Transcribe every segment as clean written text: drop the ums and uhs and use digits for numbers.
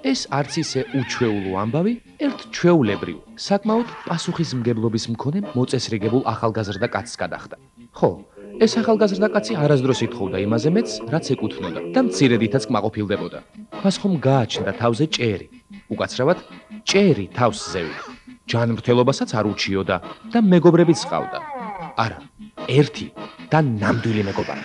ეს არც ისე უჩვეულო ამბავი, ერთ ჩვეულებრივ, საკმაოდ პასუხისმგებლობის მქონე მოწესრიგებულ ახალგაზრდა კაცს გადახდა. ხო, ეს ახალგაზრდა კაცი არასდროს ითხოვდა იმაზე მეც, რაც ეკუთვნოდა და მცირედითაც კმაყოფილდებოდა. მას ხომ გააჩნდა თავზე ჭერი. უკაცრავად, ჭერი თავს ზევით. ჯანმრთელობასაც არ უჩიოდა და მეგობრებიც ჰყავდა. არა, ერთი და ნამდვილი მეგობარი,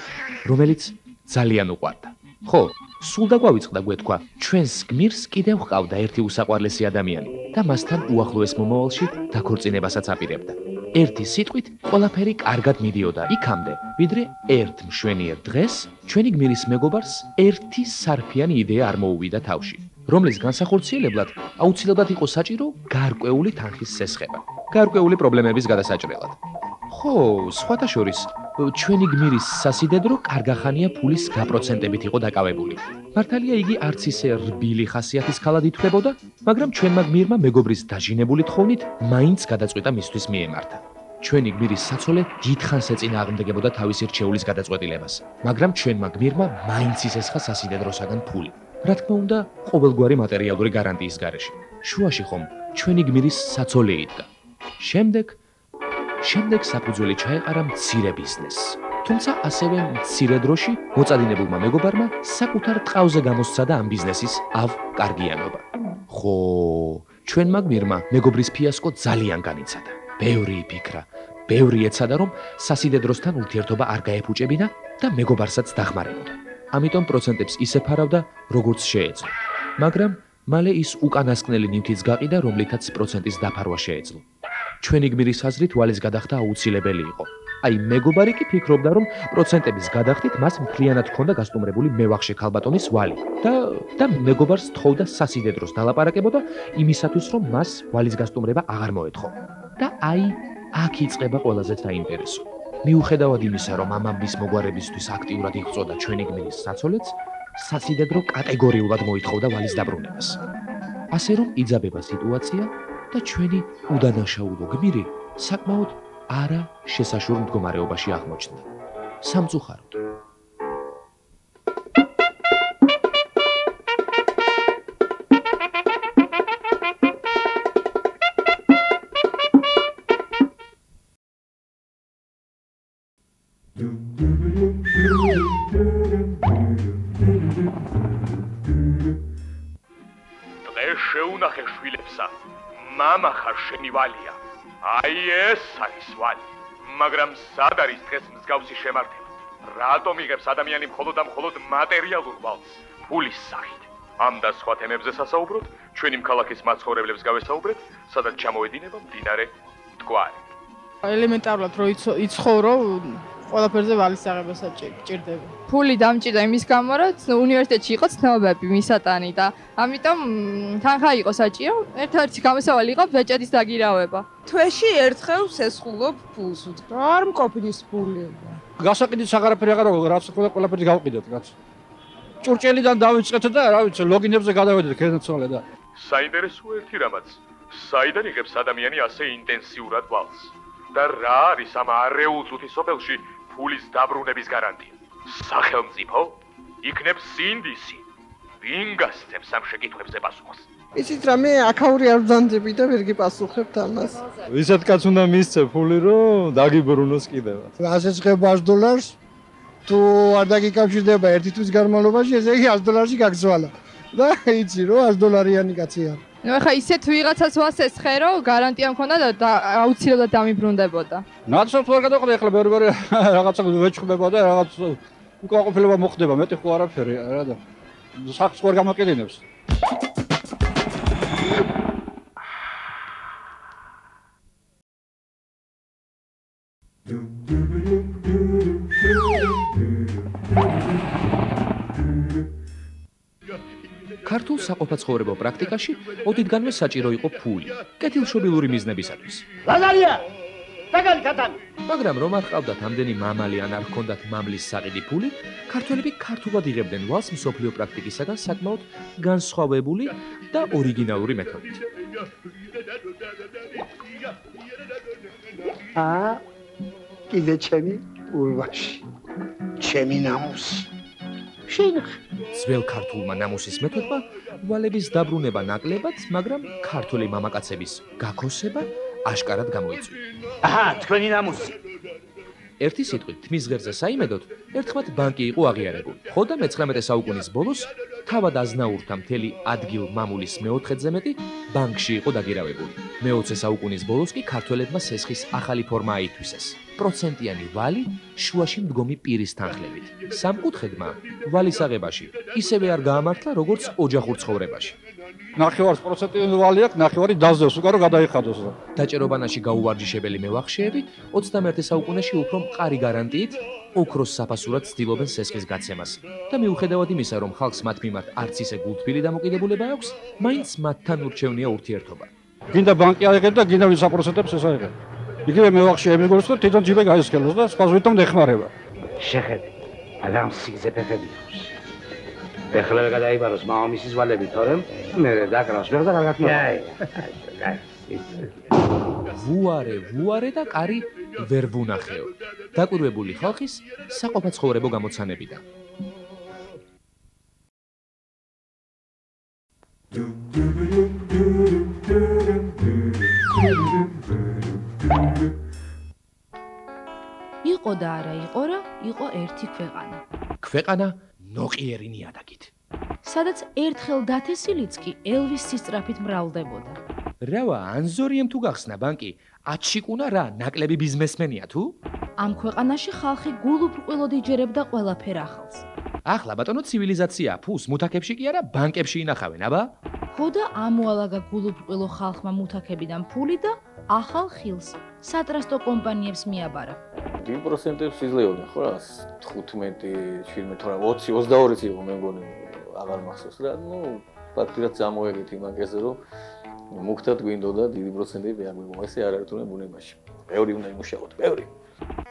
რომელიც ძალიან უყვარდა. ხო, სულ დაგვავიწყდა გვეთქვა, ჩვენს გმირს კიდევ ჰყავდა ერთი უსაყვარლესი ადამიანი და მასთან უახლოეს მომავალში დაქორწინებასაც აპირებდა. ერთი სიტყვით, ყველაფერი კარგად მიდიოდა იქამდე, ვიდრე ერთ მშვენიერ დღეს ჩვენი გმირის მეგობარს ერთი სარფიანი იდეა არ მოუვიდა თავში, რომლის განსახორციელებლად აუცილებლად იყო საჭირო გარკვეული თანხის სესხება, გარკვეული პრობლემების გადასაჭრელად. ხო, სხვათა შორის, ჩვენი გმირის სასიდედრო კარგახანია ფულის გაპროცენტებით იყო დაკავებული. მართალია იგი არც ისე რბილი ხასიათის ქალად ითვლებოდა, მაგრამ ჩვენმა გმირმა მეგობრის დაჟინებული თხოვნით მაინც გადაწყვიტა მისთვის მიემართა. ჩვენი გმირის საცოლე დიდხანს ეწინააღმდეგებოდა თავისი რჩეულის გადაწყვეტილებას, მაგრამ ჩვენმა გმირმა მაინც ისესხა სასიდედროსაგან ფული. რა თქმა უნდა, ყოველგვარი მატერიალური გარანტიის გარეშე. შუაში ხომ ჩვენი გმირის საცოლე იდგა. შემდეგ საფუძველი ჩაეყარა მცირე ბიზნესს. თუმცა ასევე მცირე დროში მოწადინებულმა მეგობარმა საკუთარ ტყავზე გამოსცადა ამ ბიზნესის კარგიანობა. ხო, ჩვენმა გმირმა მეგობრის ფიასკო ძალიან განიცადა. ბევრი იფიქრა, ბევრი ეცადა, რომ სასიდედროსთან ურთიერთობა არ გაეფუჭებინა და მეგობარსაც დახმარებოდა. ამიტომ პროცენტებს ისე ფარავდა, როგორც შეეძლო. მაგრამ მალე ის უკანასკნელი ნივთიც გაყიდა, რომლითაც პროცენტის დაფარვა შეეძლო. ჩვენი გმირის აზრით ვალის გადახდა აუცილებელი იყო. აი, მეგობარი კი ფიქრობდა, რომ პროცენტების გადახდით მას მთლიანად ჰქონდა გასტუმრებული მევახშე ქალბატონის ვალი და მეგობარს თხოვდა სასიდედროს დალაპარაკებოდა იმისათვის, რომ მას ვალის გასტუმრება აღარ მოეთხო. და აი, აქ იწყება ყველაზე საინტერესო. მიუხედავად იმისა, რომ ამ ამბის მოგვარებისთვის აქტიურად იღვწოდა ჩვენი გმირის საცოლეც, სასიდედრო კატეგორიულად მოითხოვდა ვალის დაბრუნებას. ასე რომ იძაბება სიტუაცია და ჩვენი უდანაშაულო გმირი საკმაოდ არა შესაშურ მდგომარეობაში აღმოჩნდა. სამწუხაროდ. დღეს შეუნახე შვილებსა, მამა ხარ შენი ვალია. აი ეს არის ვალი. მაგრამ სად არის დღეს მსგავსი შემართება? რატომ იღებს ადამიანი მხოლოდ და მხოლოდ მატერიალურ ვალს, ფულის სახით? ამ და სხვა თემებზე სასაუბროთ, ჩვენი ქალაქის მაცხოვრებლებს გავესაუბრეთ, სადაც ჩამოედინება მდინარე მტკვარი. ელემენტარულად რო იცხოვრო, ყველაფერზე ვალის აღება ჭირდება. ფული დამჭირდა იმის გამო, რომ უნივერსიტეტში იყო ცნობები მისატანი და ამიტომ თანხა იყო საჭირო. ერთ-ერთი გამოსავალი იყო ბეჭედის დაგირავება. თვეში ერთხელ სესხულობ ფულს. რა არ მყოფილის ფული. გასაყიდით აღარაფერი აღარ აქვს, რაც ყველაფერი გავყიდეთ, რაც. ჭურჭელიდან დავიწყეთ და რა ვიცი, ლოგინებზე გადავედეთ ქენცვალე და. საინტერესო ერთი რამაც. საიდან იღებს ადამიანი ასე ინტენსიურად ვალს? და რა არის ამ არეულ წუთის სოფელში ფულის დაბრუნების გარანტია? სახელმწიფო იქნებს სინდისი. ვინ გასცემს ამ შეკითხვებზე პასუხს? იცით რა, მე აქაური არ ვძანდები და ვერ გიპასუხებთ ამას. ვისაც კაც უნდა მისცე ფული, რომ დაგიბრუნოს კიდევ. ასეც ხება $100, თუ არ დაგიკავშირდება ერთი თვის განმავლობაში, ესე იგი $100 გაგზვალა. და იცი რომ $100-იანი კაცი არ. ნუ ახლა ისეთ ვიღაცას ვასესხე, რომ გარანტია მქონდა და აუცილებლად დამიბრუნდებოდა. ნაცნობ თუ არ გადაყდა, ახლა ბევრი რაღაცა ვეჭხდება და რაღაც უკმაყოფილება მოხდება, მეტი ხო არაფერი, რა და სახს ხوار გამაკეთინებს. ქართულ საყოფაცხოვრებო პრაქტიკაში ოდითგანვე საჭირო იყო ფული, კეთილშობილური მიზნებისათვის. ლაზარია! დაგალი კატანი! მაგრამ რომ არ ყავდათ ამდენი მამალი ან არ ჰქონდათ მამლის საყიდი ფული, ქართველები ქართულად იღებდნენ ვალს მსოფლიო პრაქტიკისაგან საკმაოდ განსხვავებული და ორიგინალური მეთოდით. კიდე ჩემი ურვაში, ჩემი ნამუსი, შეინახე. ძველ ქართულმა ნამუსის მეთოდმა ვალების დაბრუნება ნაკლებად, მაგრამ ქართული მამაკაცების გაქოსება აშკარად გამოიწვია. აჰა, თქვენი ნამუსი. ერთი სიტყვით თმის ღერძზე საიმედოდ ერთხმად ბანკი იყო აღიარებული. ხო და მე-19 საუკუნის ბოლოს თავად აზნაურთა მთელი ადგილ მამულის მეოთხედზე მეტი ბანკში იყო დაგირავებული. მე-20 საუკუნის ბოლოს კი ქართველებმა სესხის ახალი ფორმა აითვისეს. პროცენტიანი ვალი შუაში მდგომი პირის თანხლებით. სამკუთხედმა ვალის აღებაში ისევე არ გაამართლა, როგორც ოჯახურ ცხოვრებაში. 9% ვალი აქვს, 9 დაზევს უკან რომ გადაიხადოს. დაჭერობანაში გაუვარჯიშებელი მევახშეები 21 საუკუნეში უფრო მყარი გარანტიით ოქროს საფასურად ცდილობენ სესხის გაცემას და მიუხედავად იმისა, რომ ხალხს მათ მიმართ არც ისე გულთბილი დამოკიდებულება აქვს, მაინც მათთან ურჩევნია ურთიერთობა. გინდა ბანკი აიღეთ და გინდა ვის აპროცენტებს ეს აიღეთ. იგივე მევახშეები გულს და თვითონ ჯიბე გაისკელოს და სხვას ვითომ დეხმარება. შეხედე, მაგრამ სიგზე ფეხები აქვს. ეხლა გადაიბაროს მამამისის ვალები, თორემ მე დაკრავს ვერ და კარგად მოვა. ვუარე და კარი ვერ ვუნახეო. დაკვირვებული ხალხის საყოფაცხოვრებო გამოცანებიდან. იყო და არა იყო რა, იყო ერთი ქვეყანა. ქვეყანა ნოყიერი ნიადაგით. სადაც ერთხელ დათესილიც კი ელვის სისწრაფით მრავლდებოდა. რავა, ანზორიემ თუ გახსნა ბანკი, აჩიკუნა რა, ნაკლები ბიზნესმენია თუ? ამ ქვეყანაში ხალხი გულუბრყვილოდ იჯერებდა ყველაფერ ახალს. ახლა ბატონო ცივილიზაცია ფუს მუთაკებში კი არა, ბანკებში ინახავენ, აბა? ხო და ამოალაგა გულუბრყვილო ხალხმა მუთაკებიდან ფული და ახალ ხილს სატრასტო კომპანიებს მიაბარა. 10%-ებს იძლეოდნენ ხო რა 15, 17, 20, 22-იც იყო მე მგონი აღარ მახსოვს რა. ნუ ფაქტიურად წამოეგეთ იმ ანგეზე რომ მუქთად გვინდოდა დიდი პროცენტები არ მიგვიღო ესე არ არის თუნდაც ბუნებაში. ბევრი უნდა იმუშაოთ, ბევრი.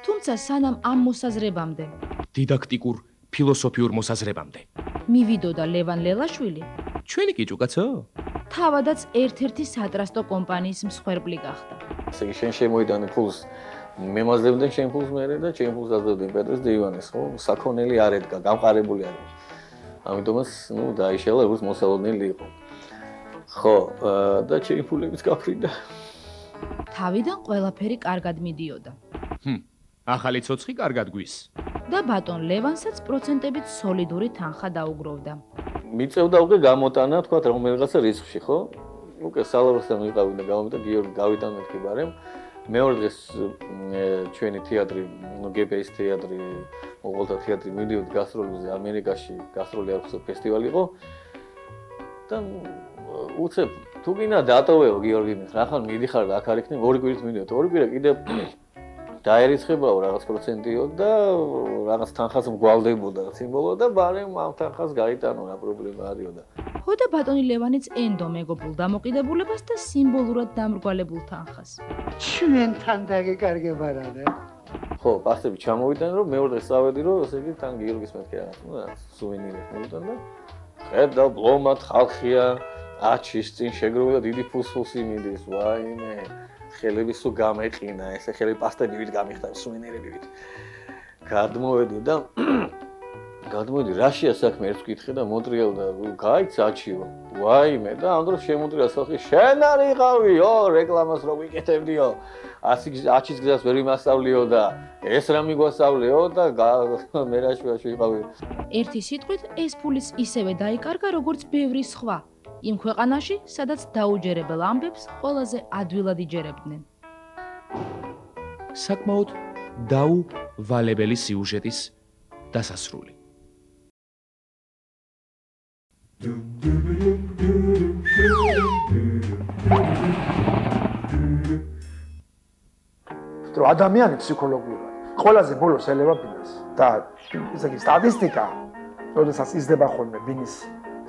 თუმცა სანამ ამ მოსაზრებამდე დიდაქტიკურ ფილოსოფიურ მოსაზრებამდე მივიდოდა ლევან ლელაშვილი, ჩვენი კი ჭუკაცო? თავადაც ერთ-ერთი სატრასტო კომპანიის მსხვერპლი გახდა. ესე იგი შენ შემოიტანე ფულს მემაძლებდნენ შენ ფულს მერე და ჩემ ფულს აძლევდნენ პეტრეს და ივანეს, ხო? საქონელი არ ედგა, გამყარებული არ იყო. ამიტომაც, ნუ დაიშალა როგორც მოსალოდნელი იყო. ხო, და ჩემი ფულებიც გაფრინდა. თავიდან ყველაფერი კარგად მიდიოდა. ახალი ცოცხი კარგად გვის. და ბატონ ლევანსაც პროცენტებით სოლიდური თანხა დაუგროვდა. მიწევდა უკვე გამოტანა, თქვა რომელიღაცა რისკში, ხო? უკვე სალაროსთან ვიყავი და გამომიტა გიორგი გავიტან მეთქი ბარემ. მეორე დღეს ჩვენი თეატრი, გპ-ის თეატრი, მოყოლთა თეატრი მივიდიოდ გასტროლებზე ამერიკაში, გასტროლი აქვს ფესტივალი იყო. და უცებ თუ გინდა დატოვეო გიორგი მე ხახან მიდიხარ და აქ არ იქნებ ორი კვირით მივიდიოთ. ორი კვირა კიდე დაერიცხებაო რაღაც პროცენტიო და რაღაც თანხას მგვალდებოდა სიმბოლო და ბარემ ამ თანხას გაიტანო რა პრობლემა არისო და ხო და ბატონი ლევანიც ენდო მეგობრულ დამოკიდებულებას და სიმბოლურად დამრგვალებულ თანხას. ჩვენთან დაგეკარგება რა და ხო, პასტები ჩამოვიტანე რომ მეორე დღეს წავედი რომ ესე იგი თან გიორგის მეთქე რაღაც ნუ სუვენირები მოვიტან და ხედავ ბლომად ხალხია აჩის წინ შეგროვდა დიდი ფუსფუსი მიდის ვაიმე ხელები სულ გამეყინა ესე ხელი პასტები ვით გამიხდა სუვენირებივით გადმოვედი და გადმოვედი რაშია საქმე ერთს ვკითხე და მოტრიალ და გაიცა აჩიო ვაიმე და ამ დროს შემოტრია სახი შენ არ იყავიო რეკლამას რო ვიკეთებდიო აჩის გზას ვერ იმასწავლიო და ეს რა მიგვასწავლიო და მე რაშუაში ვიყავი ერთი სიტყვით ეს ფულიც ისევე დაიკარგა როგორც ბევრი სხვა იმ ქვეყანაში სადაც დაუჯერებელ ამბებს ყველაზე ადვილად იჯერებდნენ. საკმაოდ დაუვალებელი სიუჟეტის დასასრული. რომ ადამიანი ფსიქოლოგიურად ყველაზე ბოლოს ელევა ბინას და ესე იგი სტატისტიკა როდესაც იზრდება ხოლმე ბინის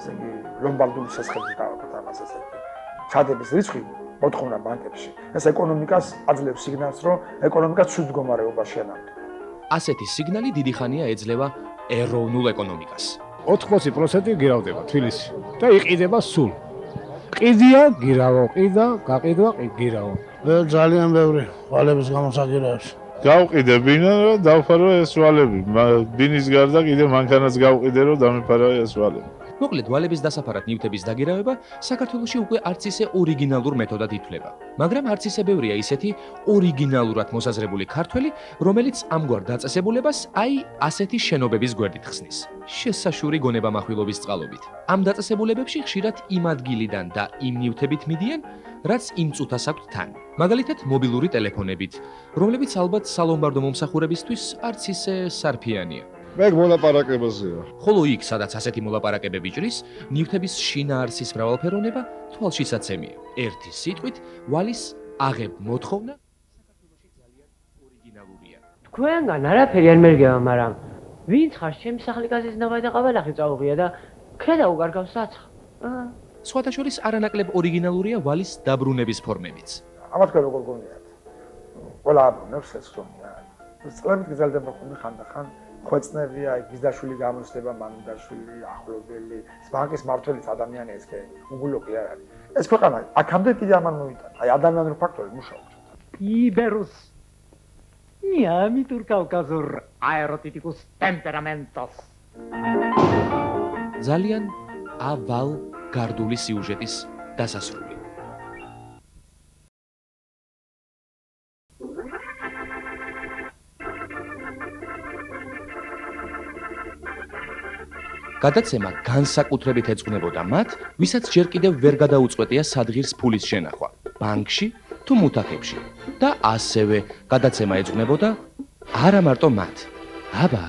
ესე იგი ლომბარდული სესხების გამოტანას ესე იგი ჩადების რიცხვი მოთხოვნა ბანკებში ეს ეკონომიკას აძლევს სიგნალს რომ ეკონომიკა ცუდ მდგომარეობაში ანამდე ასეთი სიგნალი დიდი ხანია ეძლევა ეროვნულ ეკონომიკას 80% გირავდება თბილისში და იყიდება სულ ყიდია გირავო ყიდა გაყიდვა გირავო ძალიან ბევრი ვალების გამოსაგიროებში გავყიდე ბინა და დავფარო ეს ვალები. ბინის გარდა კიდე მანქანაც გავყიდე რომ დამიფარო ეს ვალები. მოკლედ, ვალების დასაფარად ნივთების დაგირავება საქართველოში უკვე არც ისე ორიგინალურ მეთოდად ითვლება. მაგრამ არც ისე ბევრია ისეთი ორიგინალურად მოსაზრებული ქართველი, რომელიც ამგვარ დაწესებულებას აი ასეთი შენობების გვერდით ხსნის. შესაშური გონებამახვილობის წყალობით. ამ დაწესებულებებში ხშირად იმ ადგილიდან და იმ ნივთებით მიდიან, რაც იმ წუთას აქვთ თან. მაგალითად, მობილური ტელეფონებით, რომლებიც ალბათ სალომბარდო მომსახურებისთვის არც ისე სარფიანია. მე მოლაპარაკებაზეა. ხოლო იქ, სადაც ასეთი მოლაპარაკებები ჭრის, ნივთების შინაარსის მრავალფეროვნება თვალშისაცემია. ერთი სიტყვით, ვალის აღებ მოთხოვნა საქართველოში ძალიან ორიგინალურია. თქვენგან არაფერი არ მერგება, მაგრამ ვინც ხარ ჩემი სახლი გაზიზნობა და ყაბალახი წაუღია და ქედა უგარგავს საცხ. სხვათა შორის არანაკლებ ორიგინალურია ვალის დაბრუნების ფორმებიც. ამათ თქვენ როგორ გონიათ? ყველა აბრუნებს ეს ხომია. წლებით გრძელდება ხოლმე ხანდახან ხვეწნებია, გიზდაშვილი გამოსდება, მამიდაშვილი, ახლობელი, ბანკის მმართველიც ადამიანი ეს უგულოკი არ არის. ეს ქვეყანა აქამდე კიდე ამან მოიტანა. აი ადამიანური ფაქტორი მუშაობს. Iberus. Miami turcaucasur aerotiticus temperamentos. ძალიან ავალ გარდული სიუჟეტის დასასრული. გადაცემა განსაკუთრებით ეძღვნებოდა მათ, ვისაც ჯერ კიდევ ვერ გადაუწყვეტია სადღირს ფულის შენახვა, ბანკში თუ მუთაკებში. და ასევე გადაცემა ეძღვნებოდა არა მარტო მათ. აბა